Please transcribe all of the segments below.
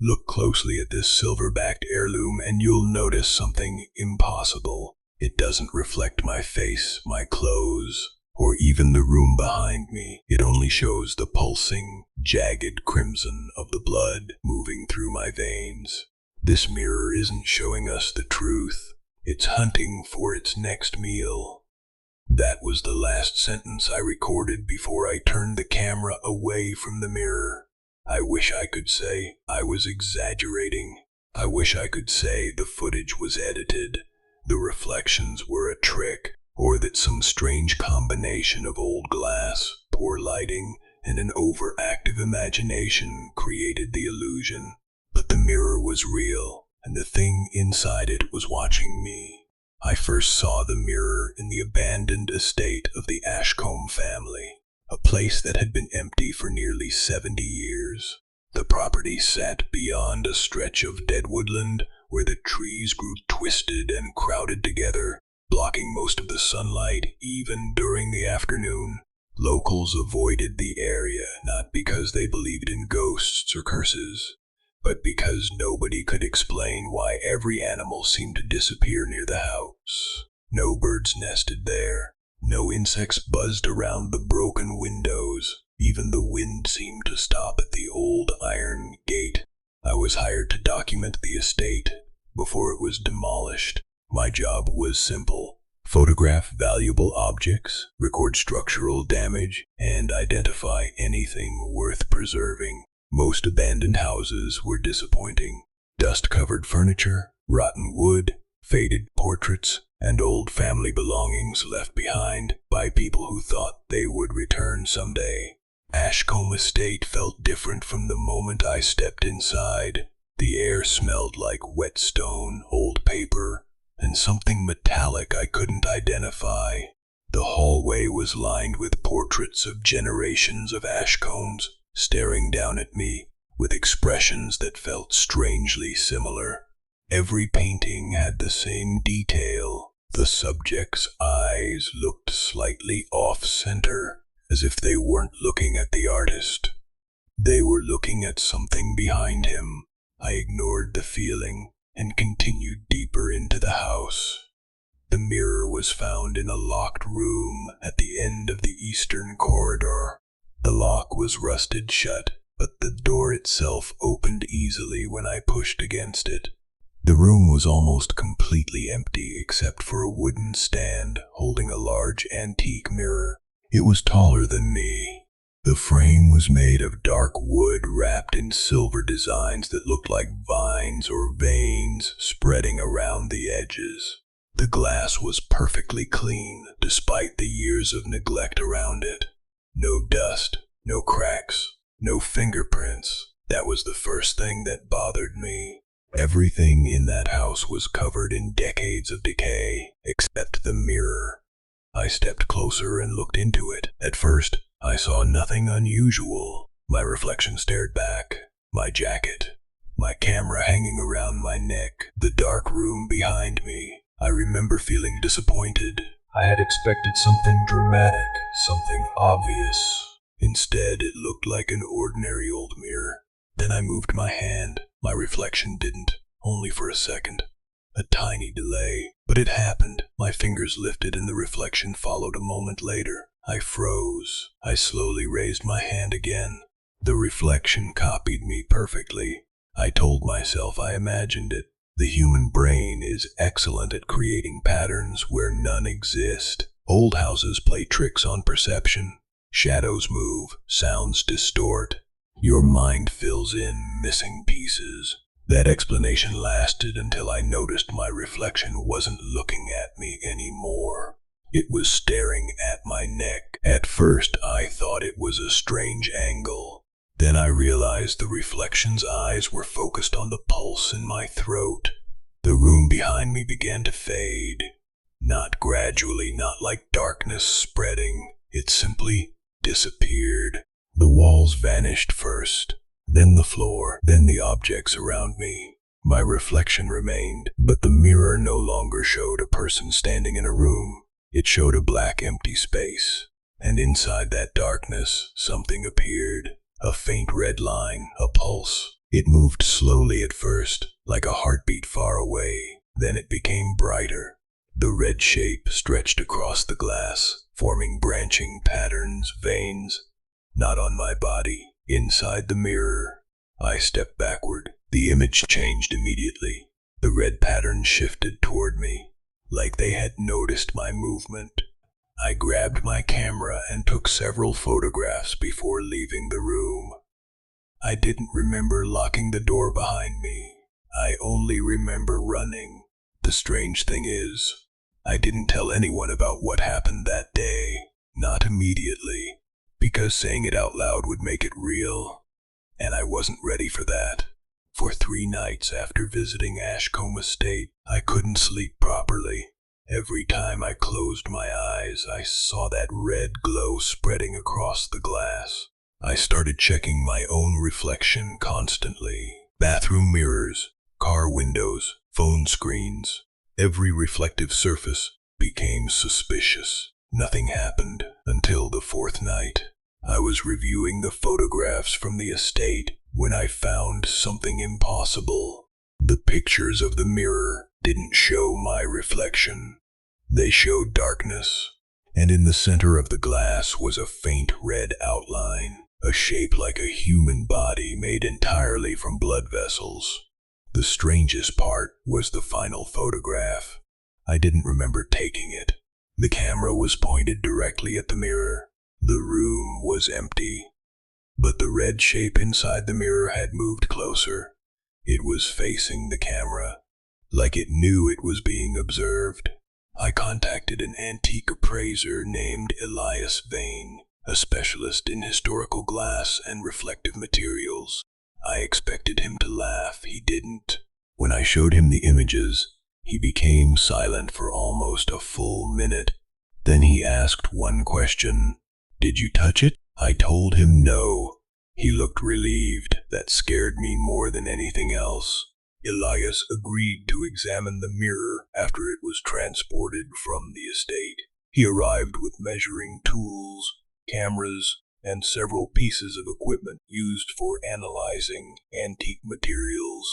Look closely at this silver-backed heirloom and you'll notice something impossible. It doesn't reflect my face, my clothes, or even the room behind me. It only shows the pulsing, jagged crimson of the blood moving through my veins. This mirror isn't showing us the truth. It's hunting for its next meal. That was the last sentence I recorded before I turned the camera away from the mirror. I wish I could say I was exaggerating. I wish I could say the footage was edited, the reflections were a trick, or that some strange combination of old glass, poor lighting, and an overactive imagination created the illusion. But the mirror was real, and the thing inside it was watching me. I first saw the mirror in the abandoned estate of the Ashcombe family, a place that had been empty for nearly 70 years. The property sat beyond a stretch of dead woodland where the trees grew twisted and crowded together, blocking most of the sunlight even during the afternoon. Locals avoided the area not because they believed in ghosts or curses, but because nobody could explain why every animal seemed to disappear near the house. No birds nested there. No insects buzzed around the broken windows. Even the wind seemed to stop at the old iron gate. I was hired to document the estate before it was demolished. My job was simple: photograph valuable objects, record structural damage, and identify anything worth preserving. Most abandoned houses were disappointing. Dust-covered furniture, rotten wood, faded portraits, and old family belongings left behind by people who thought they would return someday. Ashcombe Estate felt different from the moment I stepped inside. The air smelled like wet stone, old paper, and something metallic I couldn't identify. The hallway was lined with portraits of generations of Ashcombes staring down at me with expressions that felt strangely similar. Every painting had the same detail. The subject's eyes looked slightly off-center, as if they weren't looking at the artist. They were looking at something behind him. I ignored the feeling and continued deeper into the house. The mirror was found in a locked room at the end of the eastern corridor. The lock was rusted shut, but the door itself opened easily when I pushed against it. The room was almost completely empty except for a wooden stand holding a large antique mirror. It was taller than me. The frame was made of dark wood wrapped in silver designs that looked like vines or veins spreading around the edges. The glass was perfectly clean despite the years of neglect around it. No dust, no cracks, no fingerprints. That was the first thing that bothered me. Everything in that house was covered in decades of decay, except the mirror. I stepped closer and looked into it. At first, I saw nothing unusual. My reflection stared back. My jacket, my camera hanging around my neck, the dark room behind me. I remember feeling disappointed. I had expected something dramatic, something obvious. Instead, it looked like an ordinary old mirror. Then I moved my hand. My reflection didn't, only for a second. A tiny delay, but it happened. My fingers lifted and the reflection followed a moment later. I froze. I slowly raised my hand again. The reflection copied me perfectly. I told myself I imagined it. The human brain is excellent at creating patterns where none exist. Old houses play tricks on perception. Shadows move, sounds distort. Your mind fills in missing pieces. That explanation lasted until I noticed my reflection wasn't looking at me anymore. It was staring at my neck. At first, I thought it was a strange angle. Then I realized the reflection's eyes were focused on the pulse in my throat. The room behind me began to fade. Not gradually, not like darkness spreading. It simply disappeared. The walls vanished first, then the floor, then the objects around me. My reflection remained, but the mirror no longer showed a person standing in a room. It showed a black, empty space. And inside that darkness, something appeared. A faint red line, a pulse, It moved slowly at first, like a heartbeat far away. Then it became brighter. The red shape stretched across the glass, forming branching patterns, veins. Not on my body, inside the mirror. I stepped backward. The image changed immediately. The red pattern shifted toward me, like they had noticed my movement. I grabbed my camera and took several photographs before leaving the room. I didn't remember locking the door behind me. I only remember running. The strange thing is, I didn't tell anyone about what happened that day. Not immediately, because saying it out loud would make it real. And I wasn't ready for that. For 3 nights after visiting Ashcombe Estate, I couldn't sleep properly. Every time I closed my eyes, I saw that red glow spreading across the glass. I started checking my own reflection constantly. Bathroom mirrors, car windows, phone screens. Every reflective surface became suspicious. Nothing happened until the 4th night. I was reviewing the photographs from the estate when I found something impossible. The pictures of the mirror didn't show my reflection. They showed darkness, and in the center of the glass was a faint red outline, a shape like a human body made entirely from blood vessels. The strangest part was the final photograph. I didn't remember taking it. The camera was pointed directly at the mirror. The room was empty, but the red shape inside the mirror had moved closer. It was facing the camera, like it knew it was being observed. I contacted an antique appraiser named Elias Vane, a specialist in historical glass and reflective materials. I expected him to laugh. He didn't. When I showed him the images, he became silent for almost a full minute. Then he asked one question. "Did you touch it?" I told him no. He looked relieved. That scared me more than anything else. Elias agreed to examine the mirror after it was transported from the estate. He arrived with measuring tools, cameras, and several pieces of equipment used for analyzing antique materials.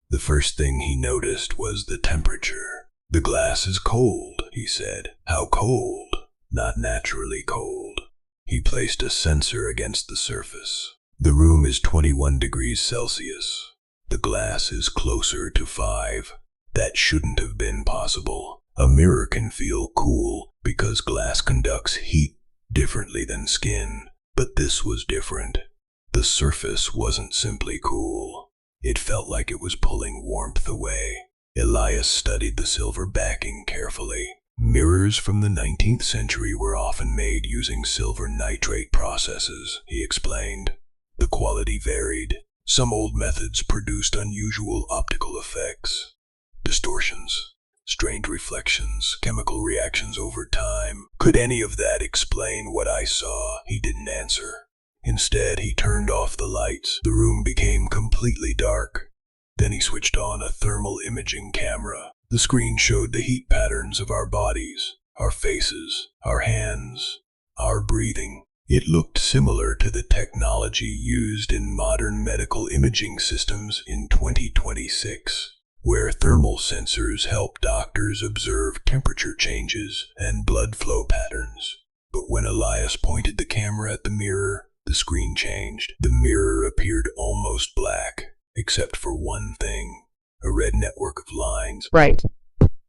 The first thing he noticed was the temperature. "The glass is cold," he said. "How cold?" "Not naturally cold." He placed a sensor against the surface. "The room is 21 degrees Celsius. The glass is closer to 5. That shouldn't have been possible. A mirror can feel cool because glass conducts heat differently than skin. But this was different. The surface wasn't simply cool. It felt like it was pulling warmth away." Elias studied the silver backing carefully. Mirrors from the 19th century were often made using silver nitrate processes, he explained. The quality varied. Some old methods produced unusual optical effects, distortions, strange reflections, chemical reactions over time. Could any of that explain what I saw? He didn't answer. Instead, he turned off the lights. The room became completely dark. Then he switched on a thermal imaging camera. The screen showed the heat patterns of our bodies, our faces, our hands, our breathing. It looked similar to the technology used in modern medical imaging systems in 2026, where thermal sensors help doctors observe temperature changes and blood flow patterns. But when Elias pointed the camera at the mirror, the screen changed. The mirror appeared almost black, except for one thing, a red network of lines. Right.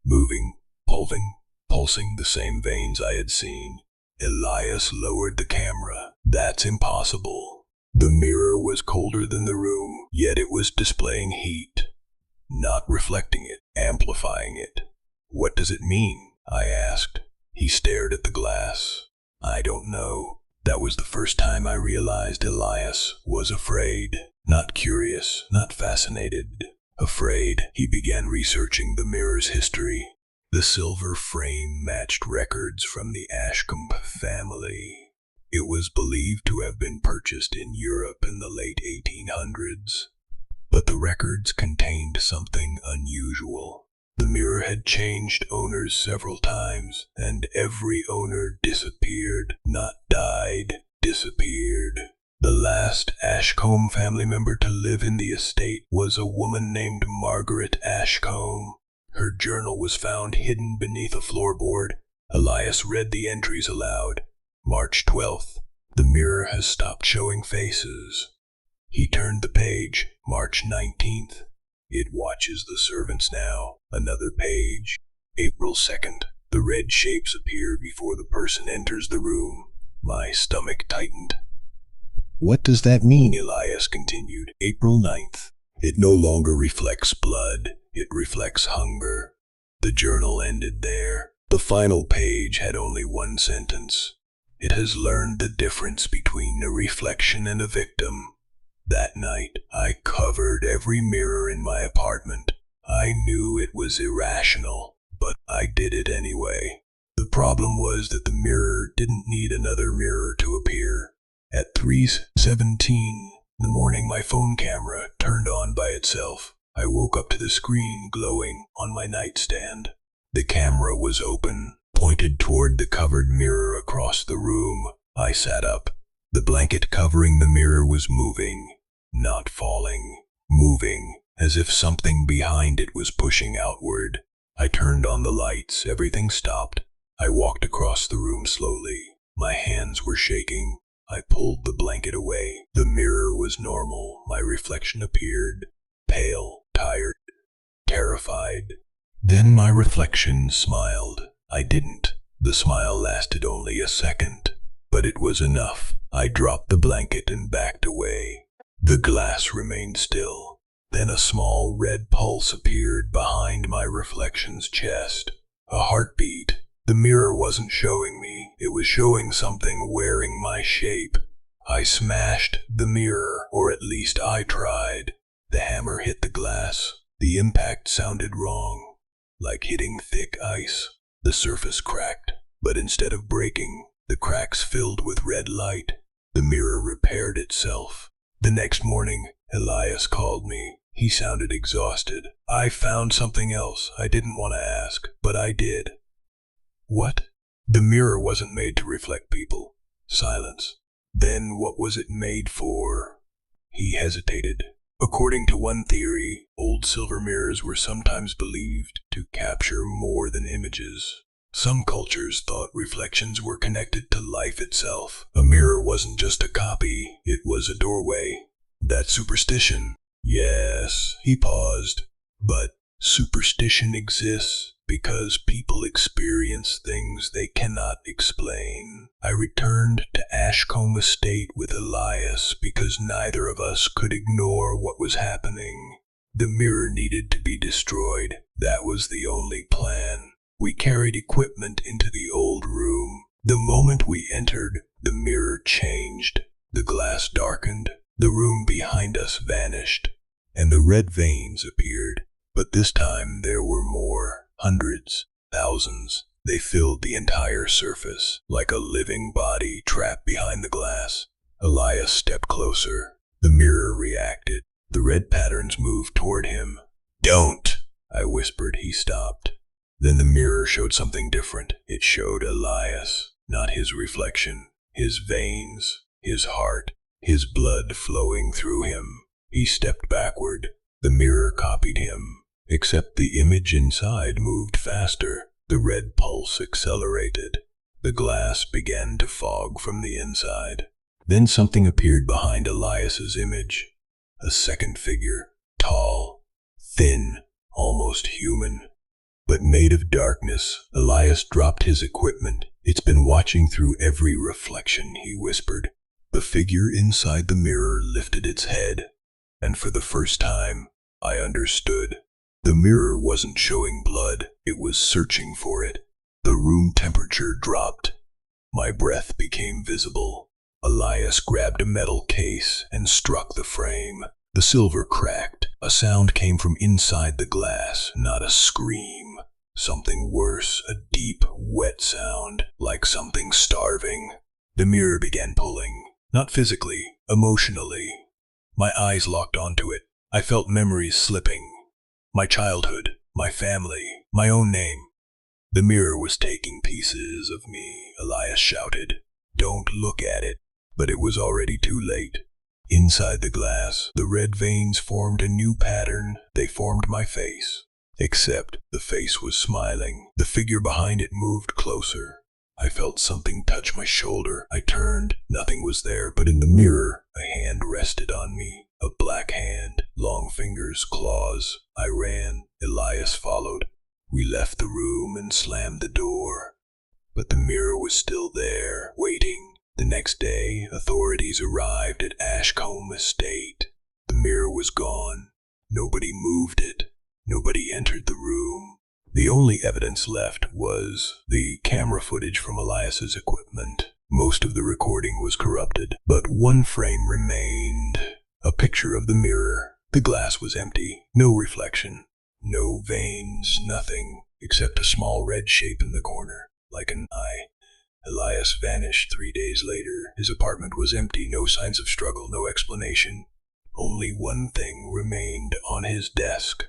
Moving, pulsing the same veins I had seen. Elias lowered the camera. "That's impossible." The mirror was colder than the room, yet it was displaying heat, not reflecting it, amplifying it. "What does it mean?" I asked. He stared at the glass. "I don't know." That was the first time I realized Elias was afraid. Not curious, not fascinated. Afraid. He began researching the mirror's history. The silver frame matched records from the Ashcombe family. It was believed to have been purchased in Europe in the late 1800s. But the records contained something unusual. The mirror had changed owners several times, and every owner disappeared. Not died, disappeared. The last Ashcombe family member to live in the estate was a woman named Margaret Ashcombe. Her journal was found hidden beneath a floorboard. Elias read the entries aloud. March 12th. The mirror has stopped showing faces. He turned the page. March 19th. It watches the servants now. Another page. April 2nd. The red shapes appear before the person enters the room. My stomach tightened. What does that mean? Elias continued. April 9th. It no longer reflects blood. It reflects hunger. The journal ended there. The final page had only one sentence. It has learned the difference between a reflection and a victim. That night, I covered every mirror in my apartment. I knew it was irrational, but I did it anyway. The problem was that the mirror didn't need another mirror to appear. At 3:17 in the morning, my phone camera turned on by itself. I woke up to the screen glowing on my nightstand. The camera was open, pointed toward the covered mirror across the room. I sat up. The blanket covering the mirror was moving, not falling, moving, as if something behind it was pushing outward. I turned on the lights. Everything stopped. I walked across the room slowly. My hands were shaking. I pulled the blanket away. The mirror was normal. My reflection appeared, pale, tired, terrified. Then my reflection smiled. I didn't. The smile lasted only a second, but it was enough. I dropped the blanket and backed away. The glass remained still. Then a small red pulse appeared behind my reflection's chest. A heartbeat. The mirror wasn't showing me. It was showing something wearing my shape. I smashed the mirror, or at least I tried. The hammer hit the glass. The impact sounded wrong, like hitting thick ice. The surface cracked, but instead of breaking, the cracks filled with red light. The mirror repaired itself. The next morning, Elias called me. He sounded exhausted. I found something else. I didn't want to ask, but I did. What? The mirror wasn't made to reflect people. Silence. Then what was it made for? He hesitated. According to one theory, old silver mirrors were sometimes believed to capture more than images. Some cultures thought reflections were connected to life itself. A mirror wasn't just a copy, it was a doorway. That's superstition. Yes, he paused. But superstition exists because people experience things they cannot explain. I returned to Ashcombe Estate with Elias because neither of us could ignore what was happening. The mirror needed to be destroyed. That was the only plan. We carried equipment into the old room. The moment we entered, the mirror changed. The glass darkened. The room behind us vanished, and the red veins appeared. But this time there were more. Hundreds, thousands. They filled the entire surface, like a living body trapped behind the glass. Elias stepped closer. The mirror reacted. The red patterns moved toward him. "Don't!" I whispered. He stopped. Then the mirror showed something different. It showed Elias, not his reflection. His veins, his heart, his blood flowing through him. He stepped backward. The mirror copied him. Except the image inside moved faster. The red pulse accelerated. The glass began to fog from the inside. Then something appeared behind Elias's image. A second figure, tall, thin, almost human, but made of darkness. Elias dropped his equipment. "It's been watching through every reflection," he whispered. The figure inside the mirror lifted its head, and for the first time, I understood. The mirror wasn't showing blood, it was searching for it. The room temperature dropped. My breath became visible. Elias grabbed a metal case and struck the frame. The silver cracked. A sound came from inside the glass, not a scream. Something worse, a deep, wet sound, like something starving. The mirror began pulling, not physically, emotionally. My eyes locked onto it. I felt memories slipping. My childhood, my family, my own name. The mirror was taking pieces of me, Elias shouted. "Don't look at it." but it was already too late. Inside the glass, the red veins formed a new pattern. They formed my face. Except the face was smiling. The figure behind it moved closer. I felt something touch my shoulder. I turned. Nothing was there, but in the mirror, a hand rested on me. A black hand, long fingers, claws. I ran. Elias followed. We left the room and slammed the door. But the mirror was still there, waiting. The next day, authorities arrived at Ashcombe Estate. The mirror was gone. Nobody moved it. Nobody entered the room. The only evidence left was the camera footage from Elias's equipment. Most of the recording was corrupted, but one frame remained. A picture of the mirror. The glass was empty. No reflection. No veins, nothing, except a small red shape in the corner, like an eye. Elias vanished 3 days later. His apartment was empty, no signs of struggle, no explanation. Only one thing remained on his desk.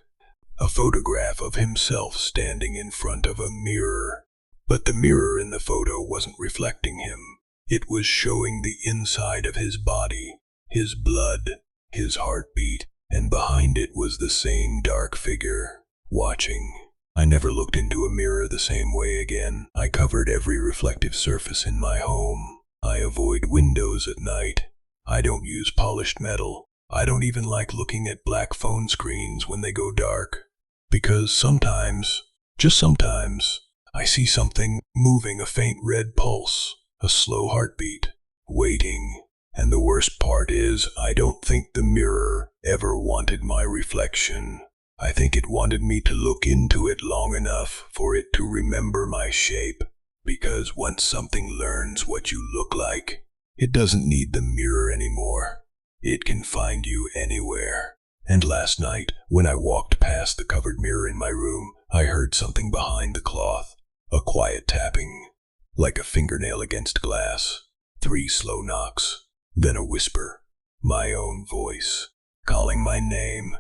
A photograph of himself standing in front of a mirror. But the mirror in the photo wasn't reflecting him. It was showing the inside of his body, his blood, his heartbeat, and behind it was the same dark figure, watching. I never looked into a mirror the same way again. I covered every reflective surface in my home. I avoid windows at night. I don't use polished metal. I don't even like looking at black phone screens when they go dark. Because sometimes, just sometimes, I see something moving, a faint red pulse, a slow heartbeat, waiting. And the worst part is, I don't think the mirror ever wanted my reflection. I think it wanted me to look into it long enough for it to remember my shape. Because once something learns what you look like, it doesn't need the mirror anymore. It can find you anywhere. And last night, when I walked past the covered mirror in my room, I heard something behind the cloth. A quiet tapping, like a fingernail against glass. 3 slow knocks, then a whisper. My own voice, calling my name.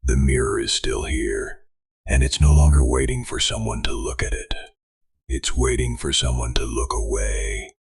The mirror is still here, and it's no longer waiting for someone to look at it. It's waiting for someone to look away.